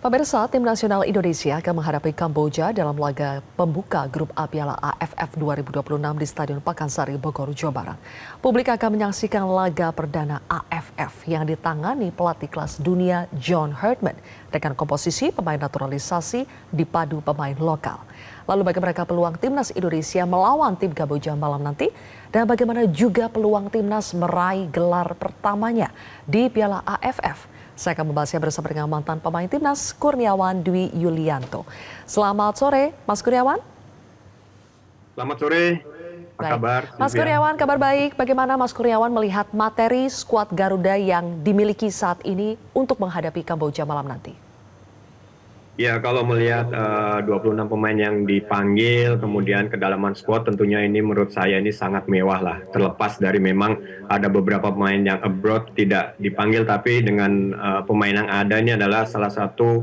Pemirsa, tim nasional Indonesia akan menghadapi Kamboja dalam laga pembuka grup A Piala AFF 2026 di Stadion Pakansari, Bogor, Jawa Barat. Publik akan menyaksikan laga perdana AFF yang ditangani pelatih kelas dunia John Herdman dengan komposisi pemain naturalisasi dipadu pemain lokal. Lalu bagaimana peluang timnas Indonesia melawan tim Kamboja malam nanti? Dan bagaimana juga peluang timnas meraih gelar pertamanya di Piala AFF? Saya akan membahasnya bersama dengan mantan pemain timnas Kurniawan Dwi Yulianto. Selamat sore, Mas Kurniawan. Selamat sore, apa kabar? Mas Kurniawan, kabar baik. Bagaimana Mas Kurniawan melihat materi skuad Garuda yang dimiliki saat ini untuk menghadapi Kamboja malam nanti? Ya, kalau melihat 26 pemain yang dipanggil, kemudian kedalaman skuad, tentunya ini menurut saya ini sangat mewah lah. Terlepas dari memang ada beberapa pemain yang abroad tidak dipanggil, tapi dengan pemain yang ada ini adalah salah satu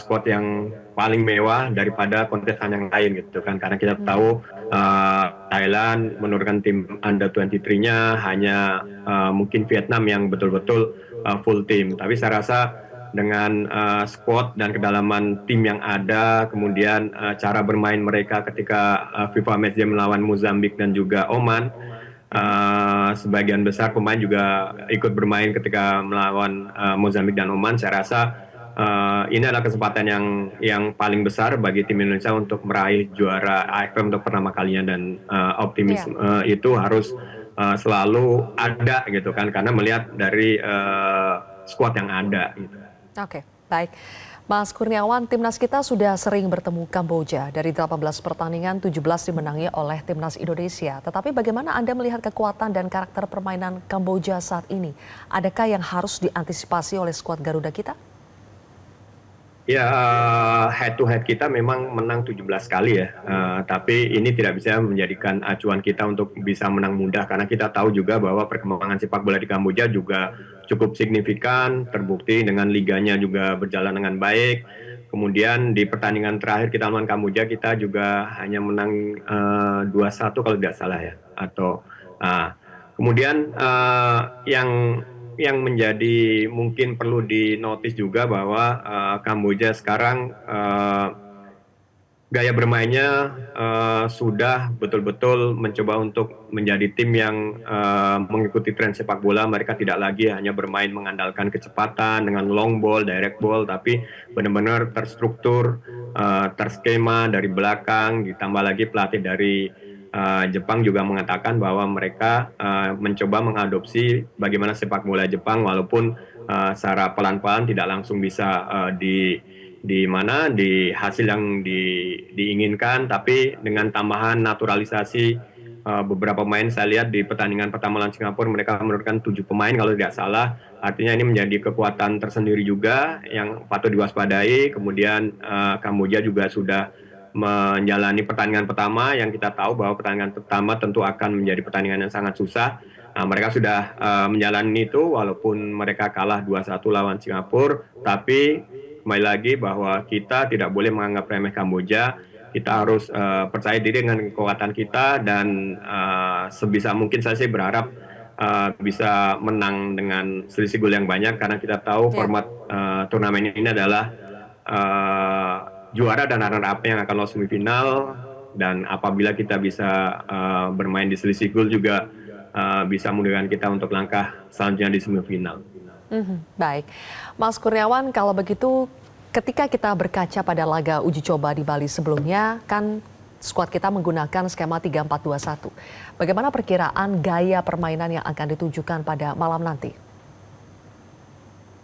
skuad yang paling mewah daripada kontestan yang lain gitu kan. Karena kita tahu Thailand menurunkan tim under 23-nya, hanya mungkin Vietnam yang betul-betul full tim. Tapi saya rasa dengan squad dan kedalaman tim yang ada, kemudian cara bermain mereka ketika FIFA Matchday melawan Mozambik dan juga Oman, sebagian besar pemain juga ikut bermain ketika melawan Mozambik dan Oman. Saya rasa ini adalah kesempatan yang paling besar bagi tim Indonesia untuk meraih juara AFF untuk pertama kalinya, dan optimisme itu harus selalu ada gitu kan, karena melihat dari squad yang ada gitu. Oke, baik. Mas Kurniawan, timnas kita sudah sering bertemu Kamboja. Dari 18 pertandingan, 17 dimenangi oleh timnas Indonesia. Tetapi bagaimana Anda melihat kekuatan dan karakter permainan Kamboja saat ini? Adakah yang harus diantisipasi oleh skuad Garuda kita? Ya, head to head kita memang menang 17 kali ya. Tapi ini tidak bisa menjadikan acuan kita untuk bisa menang mudah, karena kita tahu juga bahwa perkembangan sepak bola di Kamboja juga cukup signifikan, terbukti dengan liganya juga berjalan dengan baik. Kemudian di pertandingan terakhir kita melawan Kamboja, kita juga hanya menang 2-1 kalau tidak salah ya. Kemudian yang menjadi mungkin perlu dinotis juga bahwa Kamboja sekarang gaya bermainnya sudah betul-betul mencoba untuk menjadi tim yang mengikuti tren sepak bola. Mereka tidak lagi hanya bermain mengandalkan kecepatan dengan long ball, direct ball, tapi benar-benar terstruktur, terskema dari belakang. Ditambah lagi pelatih dari Jepang juga mengatakan bahwa mereka mencoba mengadopsi bagaimana sepak bola Jepang, walaupun secara pelan-pelan tidak langsung bisa di hasil yang diinginkan, tapi dengan tambahan naturalisasi beberapa pemain. Saya lihat di pertandingan pertama lawan Singapura mereka menurunkan 7 pemain kalau tidak salah. Artinya ini menjadi kekuatan tersendiri juga yang patut diwaspadai. Kemudian Kamboja juga sudah menjalani pertandingan pertama yang kita tahu bahwa pertandingan pertama tentu akan menjadi pertandingan yang sangat susah. Mereka sudah menjalani itu walaupun mereka kalah 2-1 lawan Singapura, tapi kembali lagi bahwa kita tidak boleh menganggap remeh Kamboja. Kita harus percaya diri dengan kekuatan kita, dan sebisa mungkin saya sih berharap bisa menang dengan selisih gol yang banyak, karena kita tahu format turnamen ini adalah juara dan runner up yang akan lolos semifinal, dan apabila kita bisa bermain di selisih gol juga bisa memudahkan kita untuk langkah selanjutnya di semifinal. Baik, Mas Kurniawan, kalau begitu ketika kita berkaca pada laga uji coba di Bali sebelumnya, kan skuad kita menggunakan skema 3-4-2-1. Bagaimana perkiraan gaya permainan yang akan ditunjukkan pada malam nanti?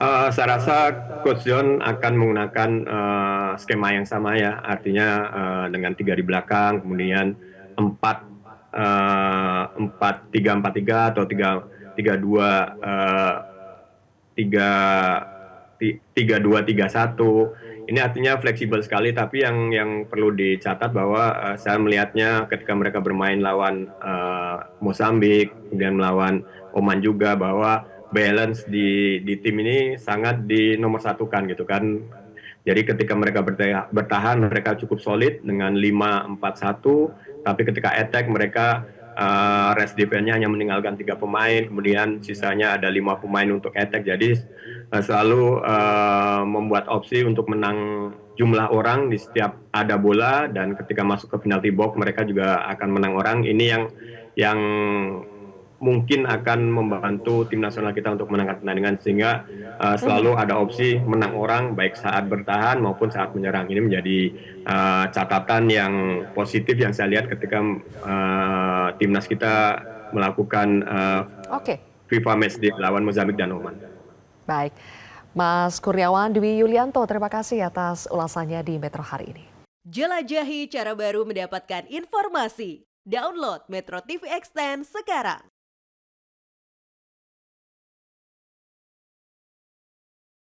Saya rasa Coach John akan menggunakan skema yang sama ya, artinya dengan 3 di belakang, kemudian 4-3-4-3 atau 3-2-3-1. Ini artinya fleksibel sekali, tapi yang perlu dicatat bahwa saya melihatnya ketika mereka bermain lawan Mozambik, kemudian melawan Oman juga, bahwa balance di tim ini sangat dinomorsatukan gitu kan. Jadi ketika mereka bertahan mereka cukup solid dengan 5-4-1, tapi ketika attack mereka rest defense-nya hanya meninggalkan 3 pemain, kemudian sisanya ada 5 pemain untuk attack. Jadi selalu membuat opsi untuk menang jumlah orang di setiap ada bola, dan ketika masuk ke penalty box mereka juga akan menang orang. Ini yang mungkin akan membantu tim nasional kita untuk menangkan pertandingan, sehingga selalu ada opsi menang orang baik saat bertahan maupun saat menyerang. Ini menjadi catatan yang positif yang saya lihat ketika timnas kita melakukan FIFA Matchday lawan Mozambik dan Oman. Baik, Mas Kurniawan Dwi Yulianto, terima kasih atas ulasannya di Metro hari ini. Jelajahi cara baru mendapatkan informasi. Download Metro TV Extend sekarang.